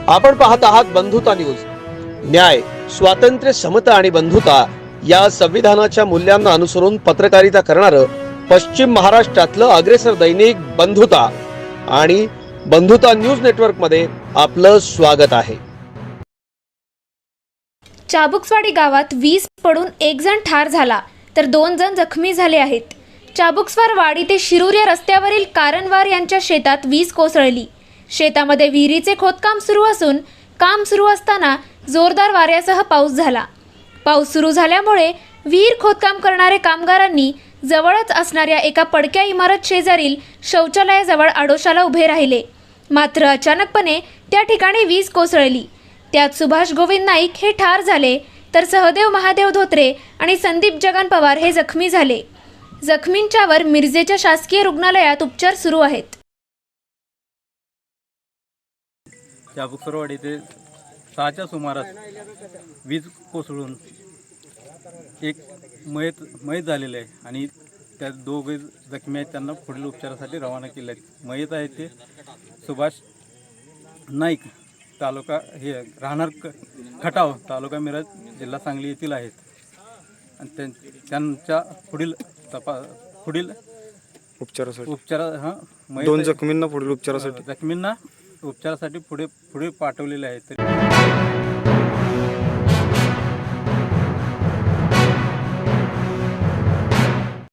आपण पाहत आहात बंधुता न्यूज। न्याय, स्वातंत्र्य, समता आणि बंधुता या संविधानाच्या मूल्यांना अनुसरून पत्रकारिता करणारं पश्चिम महाराष्ट्रातलं अग्रेसर दैनिक बंधुता आणि बंधुता न्यूज नेटवर्क मध्ये आपलं स्वागत आहे। चाबुकस्वाडी गावात वीज पडून एक जण ठार झाला तर 2 जण जखमी झाले आहेत। चाबुकस्वार वाडी ते शिरूर या रस्त्यावरील कारणवार यांच्या शेतात वीज कोसळली। शेतामध्ये विहिरीचे खोदकाम सुरू असून काम सुरू असताना जोरदार वाऱ्यासह पाऊस झाला। पाऊस सुरू झाल्यामुळे विहीर खोदकाम करणारे कामगारांनी जवळच असणाऱ्या एका पडक्या इमारत शेजारील शौचालयाजवळ आडोशाला उभे राहिले। मात्र अचानकपणे त्या ठिकाणी वीज कोसळली। त्यात सुभाष गोविंद नाईक हे ठार झाले तर सहदेव महादेव धोत्रे आणि संदीप जगन पवार हे जखमी झाले। जखमींच्यावर मिरजेच्या शासकीय रुग्णालयात उपचार सुरू आहेत। चाबुकस्वारवाडी ते 6च्या सुमारास वीज कोसळून एक मयत झालेलं आहे आणि त्या दोघे जखमी आहेत, त्यांना पुढील उपचारासाठी रवाना केले आहेत। मयत आहे ते सुभाष नाईक, तालुका हे राहणार खटाव, तालुका मिरज, जिल्हा सांगली येथील आहेत आणि त्यांच्या पुढील उपचार 2 जखमींना पुढील उपचारासाठी पुढे पाठवलेले आहेत।